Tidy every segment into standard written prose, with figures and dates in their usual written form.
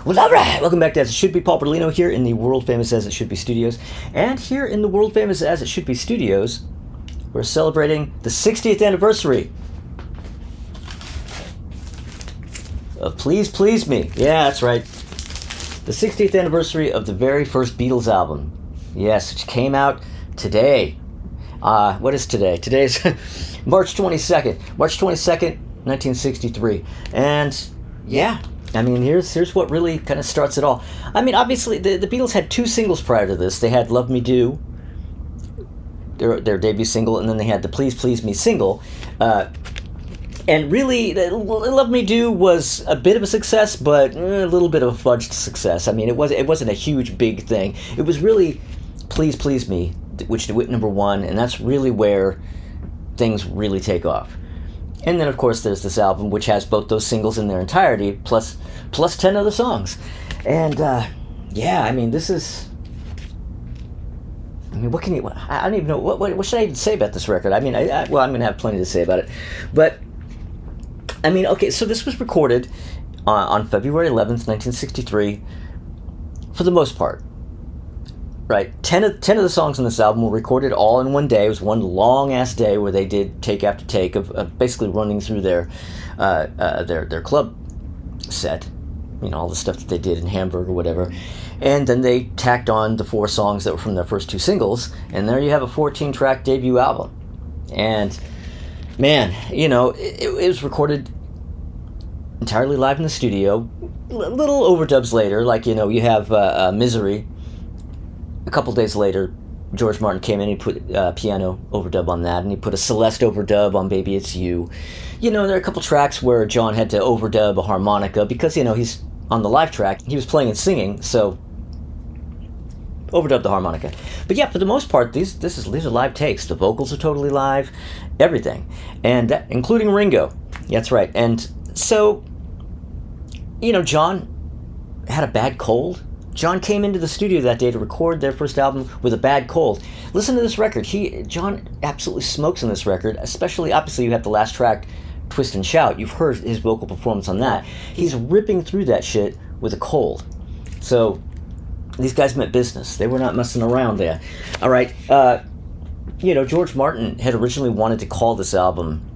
Well, all right, welcome back to As It Should Be. Paul Berlino here in the world-famous As It Should Be Studios. And here in the world-famous As It Should Be Studios, we're celebrating the 60th anniversary of Please Please Me. Yeah, that's right. The 60th anniversary of the very first Beatles album. Yes, which came out today. What is today? Today is March 22nd. March 22nd, 1963. And, yeah, I mean, here's what really kind of starts it all. I mean, obviously, the Beatles had two singles prior to this. They had Love Me Do, their debut single, and then they had the Please Please Me single. And really, Love Me Do was a bit of a success, but a little bit of a fudged success. I mean, it wasn't a huge, big thing. It was really Please Please Me, which went number one, and that's really where things really take off. And then, of course, there's this album, which has both those singles in their entirety, plus 10 other songs. And, yeah, I mean, this is... I mean, what can you... I don't even know... What should I even say about this record? I mean, well, I'm going to have plenty to say about it. But, I mean, okay, so this was recorded on February 11th, 1963, for the most part. Right, 10 of the songs on this album were recorded all in one day. It was one long-ass day where they did take after take of basically running through their club set, you know, all the stuff that they did in Hamburg or whatever. And then they tacked on the 4 songs that were from their first 2 singles, and there you have a 14-track debut album. And, man, you know, it was recorded entirely live in the studio. Little overdubs later, like, you know, you have Misery. A couple days later, George Martin came in and he put piano overdub on that, and he put a Celeste overdub on Baby It's You. You know, there are a couple tracks where John had to overdub a harmonica because, you know, he's on the live track. He was playing and singing, so overdub the harmonica. But yeah, for the most part, these are live takes. The vocals are totally live, everything, and including Ringo. That's right. And so, you know, John had a bad cold. John came into the studio that day to record their first album with a bad cold. Listen to this record. John absolutely smokes on this record, especially, obviously, you have the last track, Twist and Shout. You've heard his vocal performance on that. He's ripping through that shit with a cold. So, these guys meant business. They were not messing around there. All right, you know, George Martin had originally wanted to call this album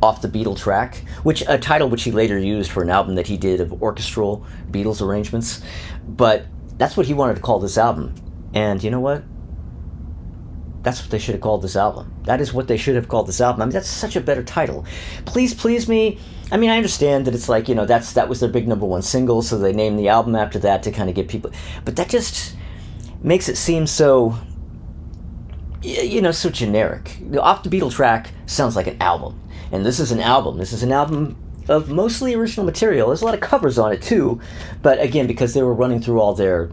Off the Beatle Track, a title which he later used for an album that he did of orchestral Beatles arrangements. But that's what he wanted to call this album. And you know what? That's what they should have called this album. That is what they should have called this album. I mean, that's such a better title. Please Please Me. I mean, I understand that it's like, you know, that was their big number one single, so they named the album after that to kind of get people... But that just makes it seem so, you know, so generic. Off the Beatle Track sounds like an album. And this is an album. This is an album of mostly original material. There's a lot of covers on it too, but again, because they were running through all their,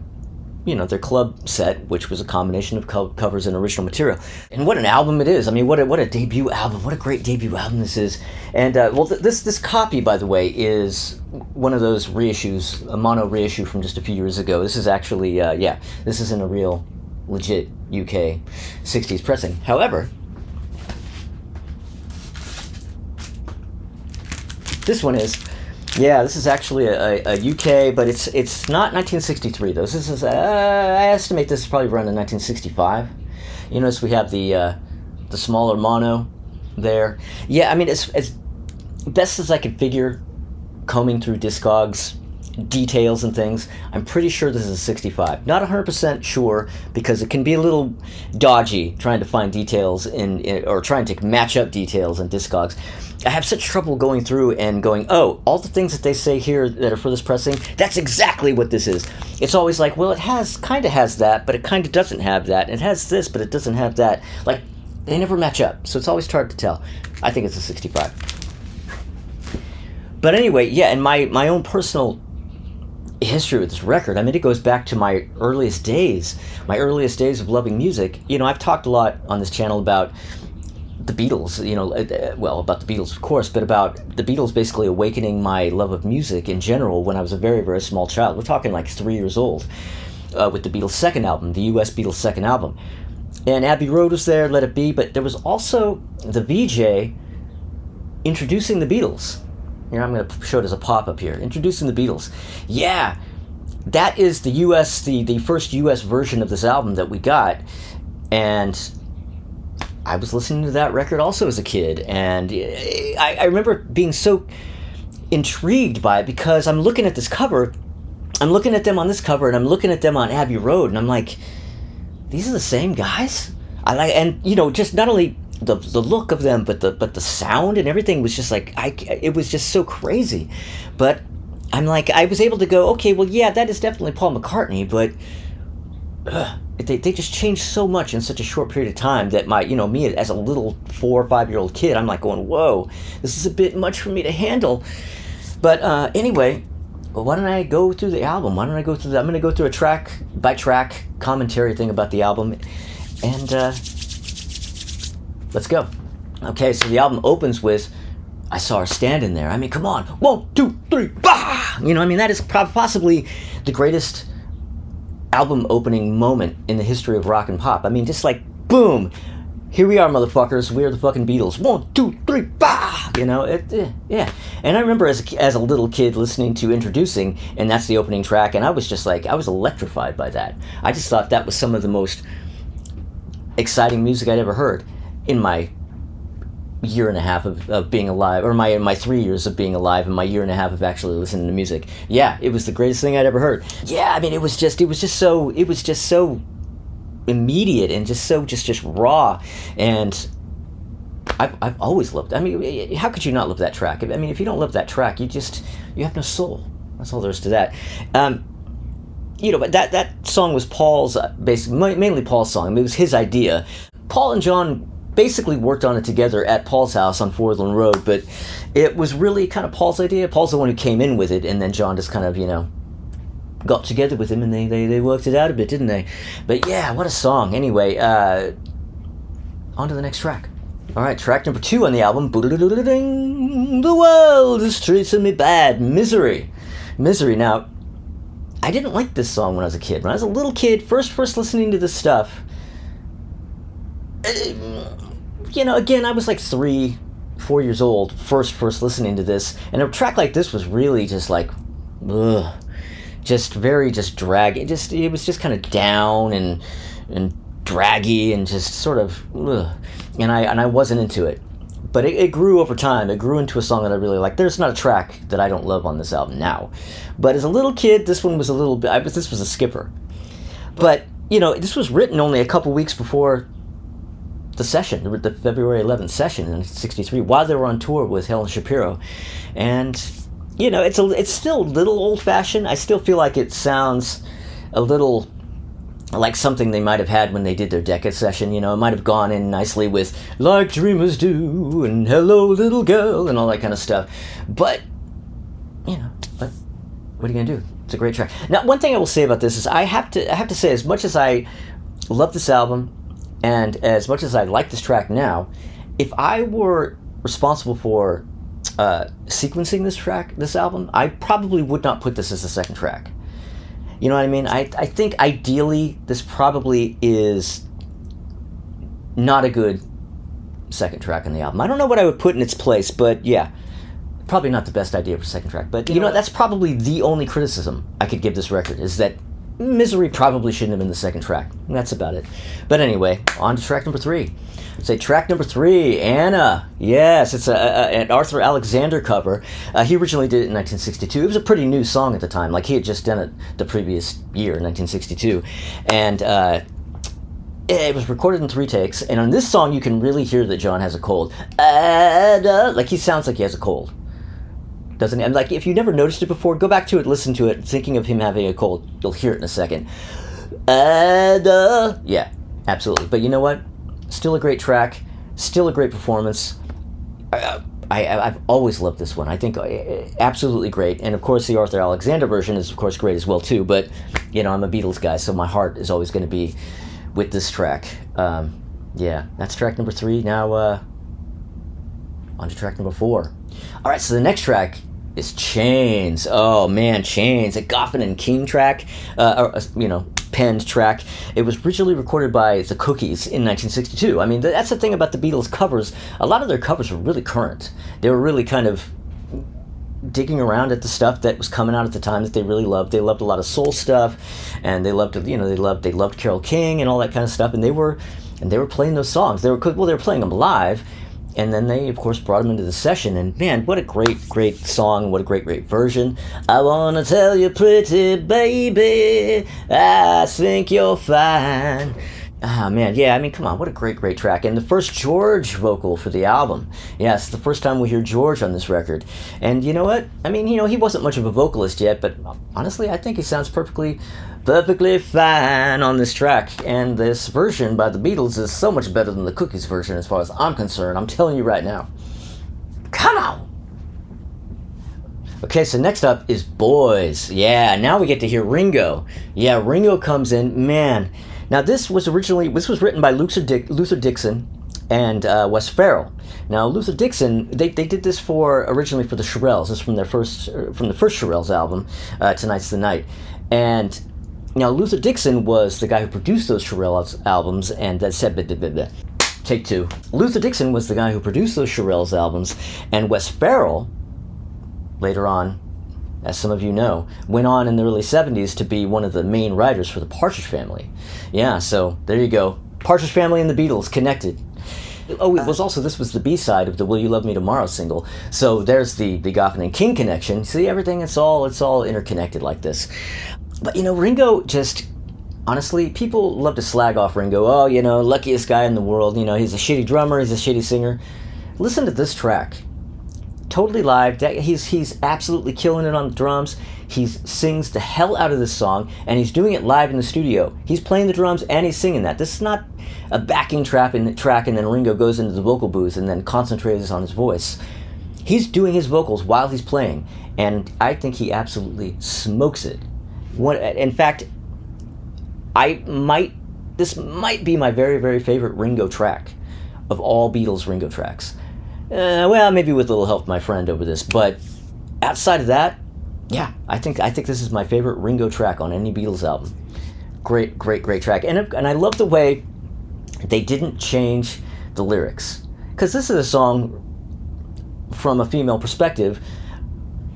you know, their club set, which was a combination of covers and original material. And what an album it is! I mean, what a debut album! What a great debut album this is! And well, this copy, by the way, is one of those reissues, a mono reissue from just a few years ago. This is actually, yeah, this isn't a real, legit UK 60s pressing. However, this one is, yeah, this is actually a UK, but it's not 1963 though. This is, I estimate this is probably around in 1965. You notice we have the smaller mono there. Yeah, I mean, as best as I can figure, combing through Discogs, details and things, I'm pretty sure this is a 65. Not 100% sure, because it can be a little dodgy trying to find details or trying to match up details in Discogs. I have such trouble going through and going, oh, all the things that they say here that are for this pressing, that's exactly what this is. It's always like, well, it kind of has that, but it kind of doesn't have that. It has this, but it doesn't have that. Like, they never match up, so it's always hard to tell. I think it's a 65. But anyway, yeah, and my own personal history with this record, I mean, it goes back to my earliest days of loving music. You know, I've talked a lot on this channel about the Beatles, you know, well, about the Beatles, of course, but about the Beatles basically awakening my love of music in general when I was a very, very small child. We're talking like 3 years old, with the Beatles' second album, the US Beatles' second album. And Abbey Road was there, Let It Be, but there was also the VJ introducing the Beatles. Here, I'm going to show it as a pop-up here. Introducing the Beatles. Yeah, that is the U.S. the first U.S. version of this album that we got, and I was listening to that record also as a kid, and I remember being so intrigued by it because I'm looking at this cover, I'm looking at them on this cover, and I'm looking at them on Abbey Road, and I'm like, these are the same guys? And just not only the look of them, but the sound and everything was just like, it was just so crazy. But I'm like, I was able to go, okay, well, yeah, that is definitely Paul McCartney, but they just changed so much in such a short period of time that me as a little 4 or 5 year old kid, I'm like going, whoa, this is a bit much for me to handle. But anyway, why don't I go through the album? I'm going to go through a track by track commentary thing about the album, and let's go. Okay, so the album opens with I Saw Her Standing There. I mean, come on, 1, 2, 3, bah! That is possibly the greatest album opening moment in the history of rock and pop. I mean, just like, boom, here we are, motherfuckers, we're the fucking Beatles, 1, 2, 3, bah! Yeah. And I remember as a little kid listening to Introducing, and that's the opening track, and I was just like, I was electrified by that. I just thought that was some of the most exciting music I'd ever heard in my year and a half of being alive, or my 3 years of being alive, and my year and a half of actually listening to music. Yeah, it was the greatest thing I'd ever heard. Yeah, I mean, it was just so immediate and just so just raw, and I've always loved it. I mean, how could you not love that track? I mean, if you don't love that track, you have no soul. That's all there is to that. But that song was Paul's, mainly Paul's song. I mean, it was his idea. Paul and John basically worked on it together at Paul's house on Forland Road, but it was really kind of Paul's idea. Paul's the one who came in with it, and then John just kind of, got together with him, and they worked it out a bit, didn't they? But yeah, what a song. Anyway, on to the next track. All right, track number 2 on the album. The world is treating me bad. Misery. Now, I didn't like this song when I was a kid. When I was a little kid, first listening to this stuff, again, I was like 3, 4 years old, first listening to this, and a track like this was really just like, ugh, just very just draggy. It was just kind of down and draggy and just sort of, ugh. And I wasn't into it. But it grew over time. It grew into a song that I really like. There's not a track that I don't love on this album now. But as a little kid, this one was a little bit, this was a skipper. But, this was written only a couple weeks before the session, the February 11th session in 1963, while they were on tour with Helen Shapiro. And, it's still a little old-fashioned. I still feel like it sounds a little like something they might have had when they did their Decca session. It might have gone in nicely with Like Dreamers Do and Hello Little Girl and all that kind of stuff. But, but what are you going to do? It's a great track. Now, one thing I will say about this is I have to say, as much as I love this album and as much as I like this track now, if I were responsible for sequencing this album, I probably would not put this as the second track. You know what I mean? I think ideally this probably is not a good second track on the album. I don't know what I would put in its place, but yeah, probably not the best idea for second track. But that's probably the only criticism I could give this record, is that Misery probably shouldn't have been the second track. And that's about it. But anyway, on to track number 3. Say track number 3, Anna. Yes, it's an Arthur Alexander cover. He originally did it in 1962. It was a pretty new song at the time. Like, he had just done it the previous year, 1962. And it was recorded in 3 takes. And on this song, you can really hear that John has a cold. Like, he sounds like he has a cold. Doesn't he? And like, if you never noticed it before, go back to it, listen to it, thinking of him having a cold. You'll hear it in a second. Yeah, absolutely. But you know what? Still a great track. Still a great performance. I've always loved this one. I think absolutely great. And of course, the Arthur Alexander version is, of course, great as well, too. But, I'm a Beatles guy, so my heart is always going to be with this track. Yeah, that's track number 3. Now, on to track number 4. All right, so the next track is Chains. Oh, man, Chains. A Goffin and King track, penned track. It was originally recorded by the Cookies in 1962. I mean, that's the thing about the Beatles covers. A lot of their covers were really current. They were really kind of digging around at the stuff that was coming out at the time that they really loved. They loved a lot of soul stuff, and they loved they loved Carole King and all that kind of stuff. And they were playing those songs. They were playing them live, and then they of course brought them into the session. And man, what a great song! What a great version. I wanna tell you, pretty baby, I think you're fine. Ah, man, yeah, I mean, come on, what a great track. And the first George vocal for the album. Yeah, it's the first time we hear George on this record. And you know what? I mean, he wasn't much of a vocalist yet, but honestly, I think he sounds perfectly fine on this track. And this version by the Beatles is so much better than the Cookies version as far as I'm concerned. I'm telling you right now. Come on! Okay, so next up is Boys. Yeah, now we get to hear Ringo. Yeah, Ringo comes in, man. Now, this was written by Luther Dixon and Wes Farrell. Now, Luther Dixon, they did this originally for the Shirelles. This is from the first Shirelles album, Tonight's the Night. And now Luther Dixon was the guy who produced those Shirelles albums, and that said, take two. Luther Dixon was the guy who produced those Shirelles albums, and Wes Farrell, later on, as some of you know, went on in the early 70s to be one of the main writers for the Partridge Family. Yeah, so there you go. Partridge Family and the Beatles connected. Oh, this was the B-side of the Will You Love Me Tomorrow single. So there's the Goffin and King connection. See, everything, it's all interconnected like this. But, Ringo just, honestly, people love to slag off Ringo. Oh, luckiest guy in the world. He's a shitty drummer, he's a shitty singer. Listen to this track. Totally live. He's absolutely killing it on the drums. He sings the hell out of this song, and he's doing it live in the studio. He's playing the drums and he's singing that. This is not a backing track and then Ringo goes into the vocal booth and then concentrates on his voice. He's doing his vocals while he's playing, and I think he absolutely smokes it. In fact, this might be my very, very favorite Ringo track of all Beatles Ringo tracks. Well, maybe with a little help from my friend over this, but outside of that, yeah, I think this is my favorite Ringo track on any Beatles album. Great track, and I love the way they didn't change the lyrics, because this is a song from a female perspective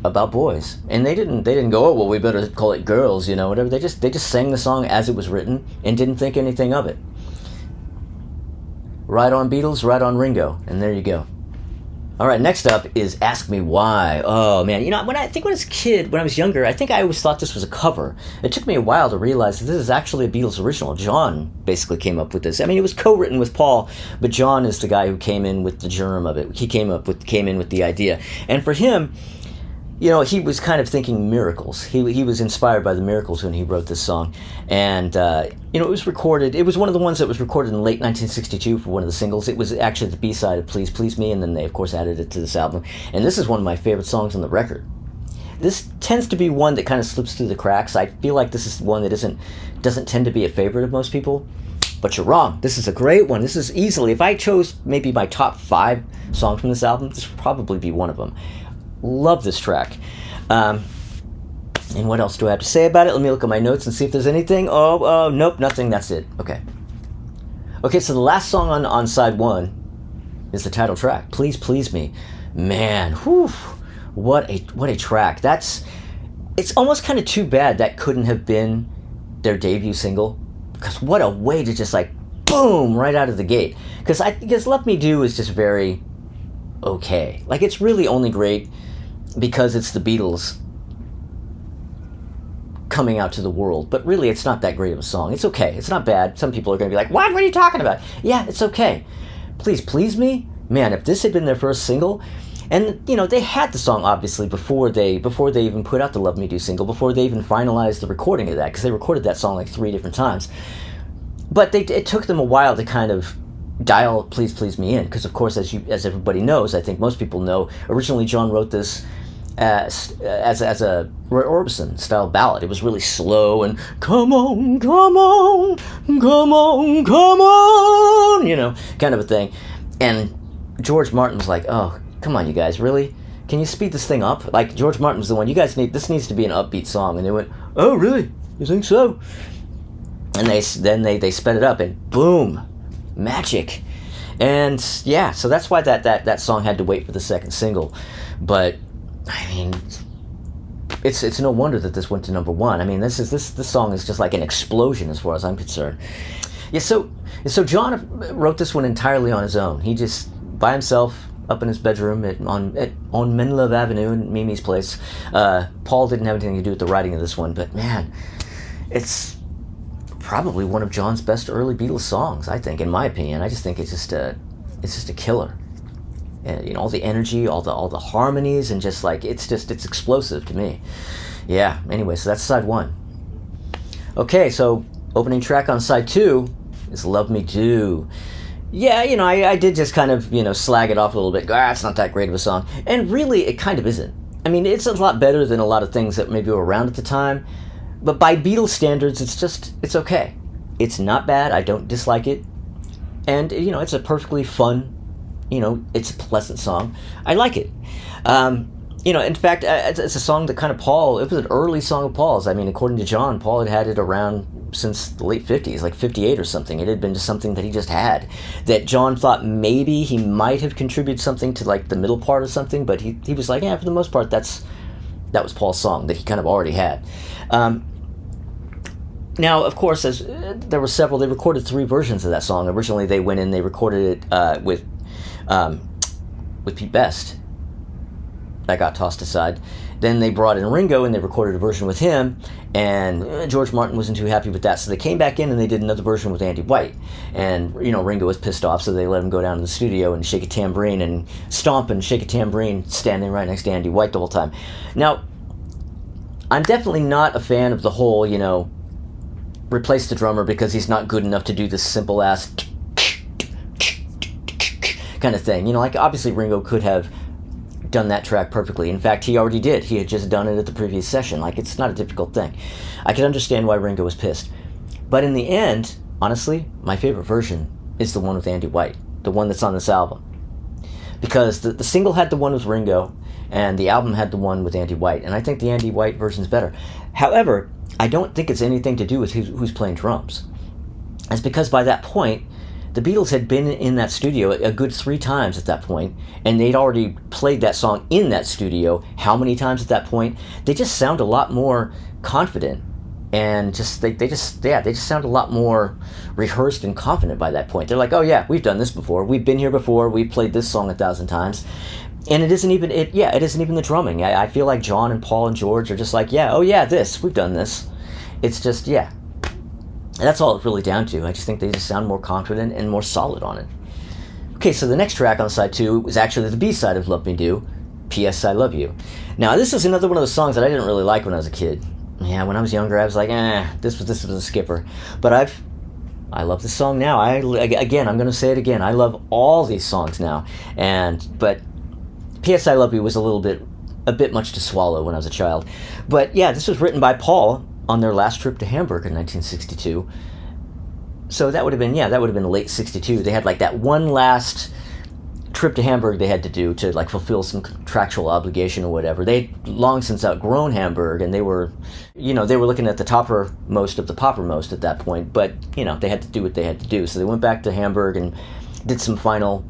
about boys, and they didn't go, oh well, we better call it girls, whatever. They just sang the song as it was written and didn't think anything of it. Right on Beatles, right on Ringo, and there you go. All right, next up is Ask Me Why. Oh, man. When I was younger, I think I always thought this was a cover. It took me a while to realize that this is actually a Beatles original. John basically came up with this. I mean, it was co-written with Paul, but John is the guy who came in with the germ of it. He came in with the idea. And for him, he was kind of thinking Miracles. He was inspired by the Miracles when he wrote this song. And, it was recorded. It was one of the ones that was recorded in late 1962 for one of the singles. It was actually the B-side of Please Please Me, and then they, of course, added it to this album. And this is one of my favorite songs on the record. This tends to be one that kind of slips through the cracks. I feel like this is one that doesn't tend to be a favorite of most people. But you're wrong. This is a great one. This is easily, if I chose maybe my top 5 songs from this album, this would probably be one of them. Love this track. And what else do I have to say about it? Let me look at my notes and see if there's anything. Oh, nope, nothing. That's it. Okay, so the last song on side 1 is the title track, Please Please Me. Man, whew, what a track. It's almost kind of too bad that couldn't have been their debut single, because what a way to just like boom right out of the gate. Because Let Me Do is just very okay. Like, it's really only great because it's the Beatles coming out to the world, but really it's not that great of a song. It's okay. It's not bad. Some people are going to be like, what are you talking about? Yeah, it's okay. Please Please Me? Man, if this had been their first single, and they had the song obviously before they even put out the Love Me Do single, before they even finalized the recording of that, because they recorded that song like 3 different times. But it took them a while to kind of dial Please Please Me in, because of course, as everybody knows, I think most people know, originally John wrote this as a Roy Orbison style ballad. It was really slow and come on, come on, come on, come on, kind of a thing. And George Martin was like, oh, come on, you guys, really? Can you speed this thing up? Like, George Martin was the one, this needs to be an upbeat song. And they went, oh, really? You think so? And they sped it up, and boom, magic. And yeah, so that's why that song had to wait for the second single. But I mean, it's no wonder that this went to number one. I mean, this song is just like an explosion as far as I'm concerned. Yeah, so John wrote this one entirely on his own. He just by himself up in his bedroom on Menlove Avenue in Mimi's place. Paul didn't have anything to do with the writing of this one, but man, it's probably one of John's best early Beatles songs, I think, in my opinion. I just think it's just a killer. And, you know, all the energy, all the harmonies, and just like it's explosive to me. Yeah. Anyway, so that's side one. Okay, so opening track on side two is "Love Me Do." Yeah, you know, I did just kind of, you know, slag it off a little bit. It's not that great of a song, and really, it kind of isn't. I mean, it's a lot better than a lot of things that maybe were around at the time, but by Beatles standards, it's okay. It's not bad. I don't dislike it, and you know, it's a perfectly fun. You know, it's a pleasant song. I like it. You know, in fact, it's a song that kind of it was an early song of Paul's. I mean, according to John, Paul had it around since the late 50s, like 58 or something. It had been just something that he just had. That John thought maybe he might have contributed something to like the middle part or something, but he was like, yeah, for the most part, that was Paul's song that he kind of already had. Now, of course, there were several. They recorded 3 versions of that song. Originally, they went in, they recorded it with Pete Best. That got tossed aside. Then they brought in Ringo and they recorded a version with him, and George Martin wasn't too happy with that, so they came back in and they did another version with Andy White. And, you know, Ringo was pissed off, so they let him go down to the studio and shake a tambourine and stomp and shake a tambourine standing right next to Andy White the whole time. Now, I'm definitely not a fan of the whole, you know, replace the drummer because he's not good enough to do this simple ass kind of thing. You know, like obviously Ringo could have done that track perfectly. In fact, he already did. He had just done it at the previous session. Like, it's not a difficult thing. I can understand why Ringo was pissed. But in the end, honestly, my favorite version is the one with Andy White, the one that's on this album. Because the single had the one with Ringo, and the album had the one with Andy White, and I think the Andy White version's better. However, I don't think it's anything to do with who's playing drums. It's because by that point, the Beatles had been in that studio a good 3 times at that point, and they'd already played that song in that studio how many times at that point? They just sound a lot more confident, and they just sound a lot more rehearsed and confident by that point. They're like, oh yeah, we've done this before, we've been here before, we've played this song 1,000 times. And it isn't even the drumming. I feel like John and Paul and George are just like, yeah, oh yeah, we've done this. It's just, yeah. And that's all it's really down to. I just think they just sound more confident and more solid on it. Okay, so the next track on side 2 was actually the B-side of Love Me Do, P.S. I Love You. Now, this is another one of those songs that I didn't really like when I was a kid. Yeah, when I was younger, I was like, this was a skipper. But I love this song now. Again, I'm going to say it again. I love all these songs now. But P.S. I Love You was a bit much to swallow when I was a child. But yeah, this was written by Paul on their last trip to Hamburg in 1962. So that would have been late 62. They had like that one last trip to Hamburg they had to do to like fulfill some contractual obligation or whatever. They'd long since outgrown Hamburg, and they were looking at the toppermost of the poppermost at that point, but you know, they had to do what they had to do. So they went back to Hamburg and did some final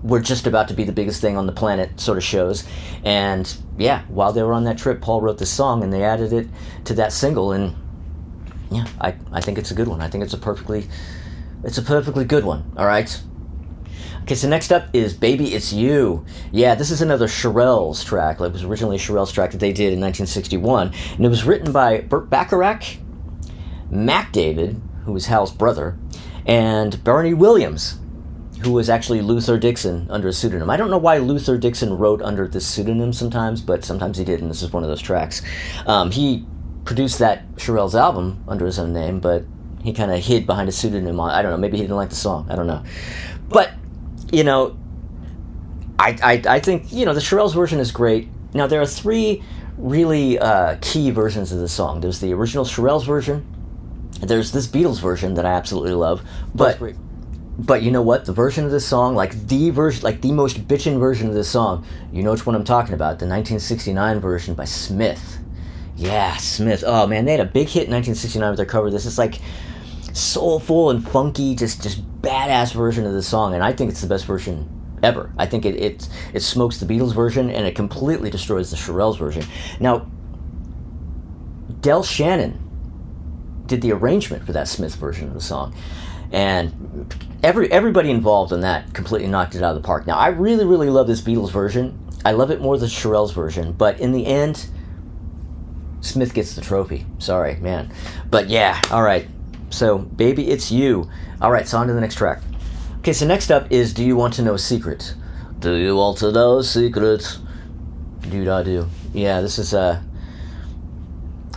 we're just about to be the biggest thing on the planet sort of shows. And yeah, while they were on that trip, Paul wrote this song and they added it to that single, and yeah, I think it's a good one. I think it's a perfectly good one. All right. Okay, so next up is Baby It's You. Yeah, this is another Shirelles track. It was originally a Shirelles track that they did in 1961, and it was written by Burt Bacharach, Mac David, who was Hal's brother, and Barney Williams, who was actually Luther Dixon under a pseudonym. I don't know why Luther Dixon wrote under this pseudonym sometimes, but sometimes he did, and this is one of those tracks. He produced that Shirelles album under his own name, but he kind of hid behind a pseudonym. I don't know, maybe he didn't like the song. I don't know. But, you know, I think, you know, the Shirelles version is great. Now, there are three really key versions of the song. There's the original Shirelles version. There's this Beatles version that I absolutely love. But you know what? The version of this song, like the most bitchin' version of this song, you know which one I'm talking about, the 1969 version by Smith. Yeah, Smith. Oh man, they had a big hit in 1969 with their cover. This is like soulful and funky, just badass version of the song, and I think it's the best version ever. I think it smokes the Beatles version, and it completely destroys the Shirelles version. Now, Del Shannon did the arrangement for that Smith version of the song, and everybody involved in that completely knocked it out of the park. Now, I really, really love this Beatles version. I love it more than Shirelles version, but in the end, Smith gets the trophy. Sorry, man. But yeah, all right. So, Baby, It's You. All right, so on to the next track. Okay, so next up is Do You Want to Know a Secret? Do you want to know a secret? Do-da-do. Yeah, this is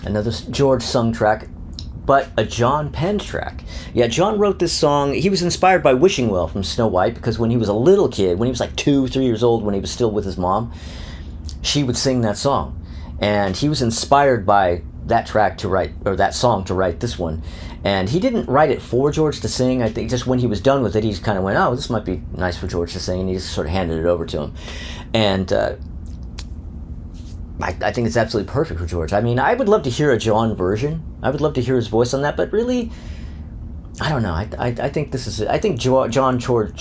another George sung track, but a John penned track. Yeah, John wrote this song. He was inspired by Wishing Well from Snow White, because when he was a little kid, when he was like 2, 3 years old, when he was still with his mom, she would sing that song. And he was inspired by that track to write, or that song to write this one. And he didn't write it for George to sing. I think just when he was done with it, he just kind of went, oh, this might be nice for George to sing, and he just sort of handed it over to him. And I think it's absolutely perfect for George. I mean, I would love to hear a John version. I would love to hear his voice on that, but really, I don't know. I think this is, I think John chose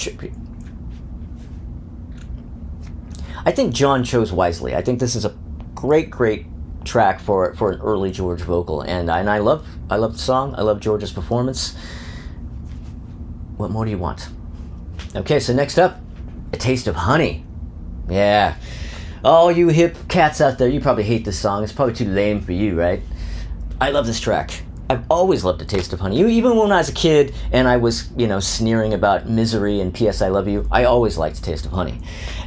wisely. I think this is a great track for an early George vocal, and I love the song. I love George's performance. What more do you want? Okay, so next up, A Taste of Honey. Yeah. All you hip cats out there, you probably hate this song. It's probably too lame for you, right? I love this track. I've always loved A Taste of Honey. Even when I was a kid and I was, sneering about Misery and P.S. I Love You, I always liked A Taste of Honey.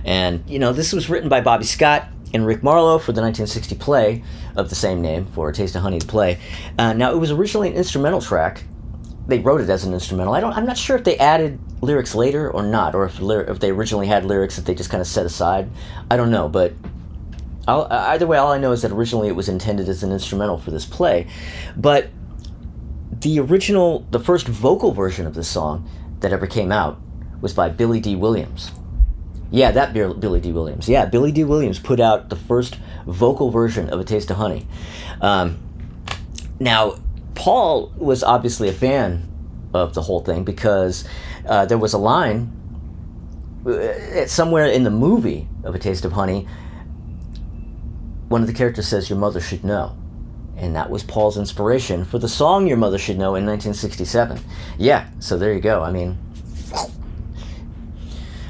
And, this was written by Bobby Scott and Rick Marlowe for the 1960 play of the same name, for A Taste of Honey, the play. Now, it was originally an instrumental track. They wrote it as an instrumental. I'm not sure if they added lyrics later or not, or if they originally had lyrics that they just kind of set aside. I don't know, but either way, all I know is that originally it was intended as an instrumental for this play. But the first vocal version of this song that ever came out was by Billy D. Williams. Yeah, that Billy D. Williams. Yeah, Billy D. Williams put out the first vocal version of A Taste of Honey. Now, Paul was obviously a fan of the whole thing, because there was a line somewhere in the movie of A Taste of Honey. One of the characters says, "Your mother should know." And that was Paul's inspiration for the song Your Mother Should Know in 1967. Yeah, so there you go. I mean...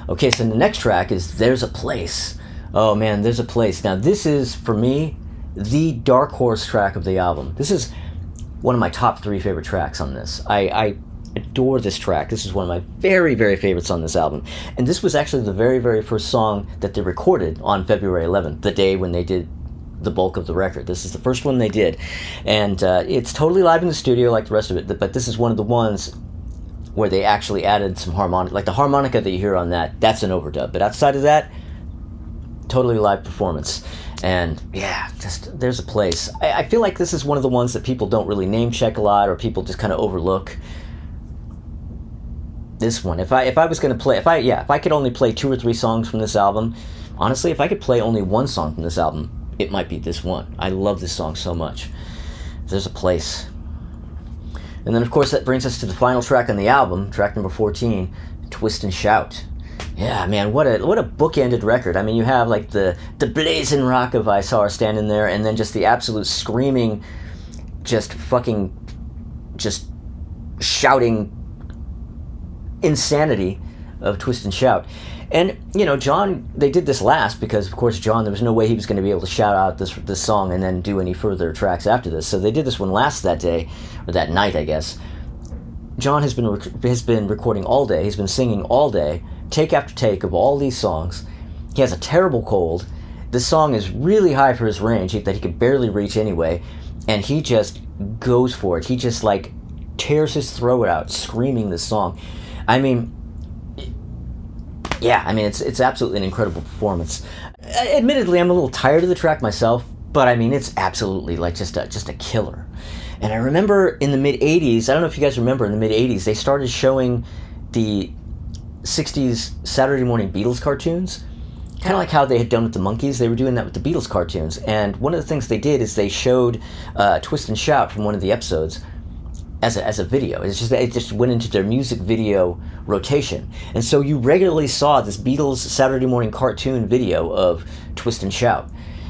Okay, so the next track is There's a Place. Oh man, There's a Place. Now this is, for me, the dark horse track of the album. This is one of my top 3 favorite tracks on this. I adore this track. This is one of my very, very favorites on this album. And this was actually the very, very first song that they recorded on February 11th, the day when they did the bulk of the record. This is the first one they did. And it's totally live in the studio like the rest of it, but this is one of the ones where they actually added some harmonic, like the harmonica that you hear on that's an overdub. But outside of that, totally live performance. And yeah, just There's a Place. I feel like this is one of the ones that people don't really name check a lot, or people just kind of overlook. This one, if I was going to play, if I could only play 2 or 3 songs from this album, honestly, if I could play only one song from this album, it might be this one. I love this song so much. There's a Place. And then, of course, that brings us to the final track on the album, track number 14, Twist and Shout. Yeah, man, what a bookended record. I mean, you have like the blazing rock of I Saw Her Standing There, and then just the absolute screaming, just shouting insanity of Twist and Shout. And, John, they did this last because, of course, John, there was no way he was going to be able to shout out this song and then do any further tracks after this. So they did this one last that day, or that night, I guess. John has been recording all day. He's been singing all day, take after take of all these songs. He has a terrible cold. This song is really high for his range that he could barely reach anyway, and he just goes for it. He just, tears his throat out screaming this song. I mean... Yeah, I mean, it's absolutely an incredible performance. Admittedly, I'm a little tired of the track myself, but I mean, it's absolutely just a killer. And I remember in the mid-'80s, I don't know if you guys remember, in the mid-'80s, they started showing the 60s Saturday morning Beatles cartoons, kind of like how they had done with the Monkees. They were doing that with the Beatles cartoons. And one of the things they did is they showed Twist and Shout from one of the episodes. as a video. It just went into their music video rotation, and so you regularly saw this Beatles Saturday morning cartoon video of Twist and Shout.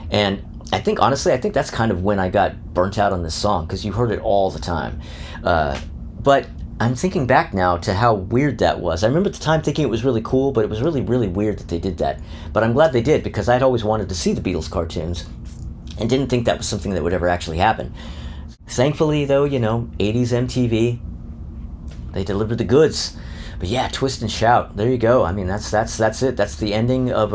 And I think that's kind of when I got burnt out on this song, because you heard it all the time. But I'm thinking back now to how weird that was. I remember at the time thinking it was really cool, but it was really, really weird that they did that. But I'm glad they did, because I'd always wanted to see the Beatles cartoons and didn't think that was something that would ever actually happen. Thankfully, though, 80s MTV, they delivered the goods. But yeah, Twist and Shout, there you go. I mean, that's it. That's the ending of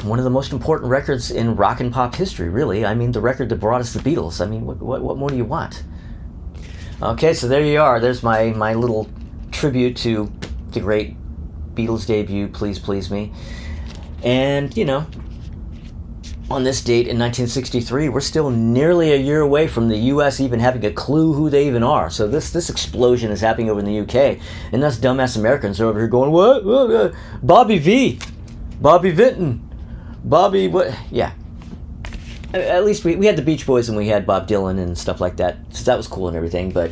one of the most important records in rock and pop history, really. I mean, the record that brought us the Beatles. I mean, what more do you want? Okay, so there you are. There's my little tribute to the great Beatles debut, Please Please Me. And, on this date in 1963, we're still nearly a year away from the U.S. even having a clue who they even are. So this explosion is happening over in the U.K., and us dumbass Americans are over here going, what? Bobby V. Bobby Vinton. Bobby, what? Yeah. At least we had the Beach Boys and we had Bob Dylan and stuff like that, so that was cool and everything, but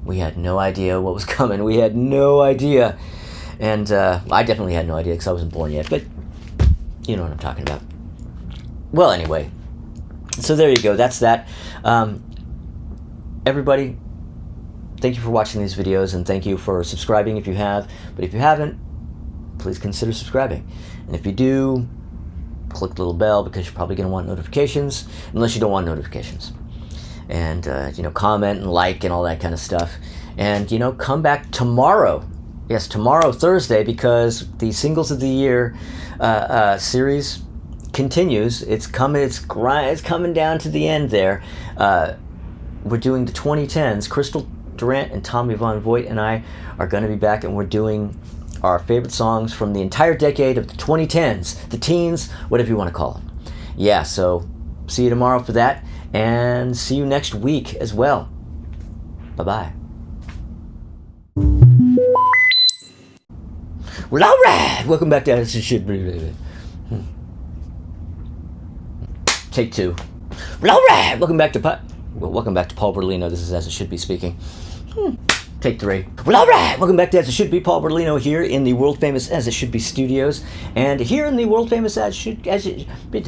we had no idea what was coming. We had no idea. And I definitely had no idea because I wasn't born yet, but you know what I'm talking about. Well, anyway, so there you go. That's that. Everybody, thank you for watching these videos, and thank you for subscribing if you have. But if you haven't, please consider subscribing. And if you do, click the little bell, because you're probably going to want notifications, unless you don't want notifications. And, comment and like and all that kind of stuff. And, come back tomorrow. Yes, tomorrow, Thursday, because the Singles of the Year series continues. It's coming down to the end there. We're doing the 2010s. Crystal Durant and Tommy Von Voigt and I are going to be back, and we're doing our favorite songs from the entire decade of the 2010s, the teens, whatever you want to call them. Yeah, so see you tomorrow for that, and see you next week as well. Bye-bye. Well, all right. Welcome back to As It Should Be. Take two. Well, all right. Welcome back to Paul Bertolino. This is As It Should Be speaking. Take three. Well, all right. Welcome back to As It Should Be. Paul Bertolino here in the world famous As It Should Be studios, and here in the world famous As It Should Be.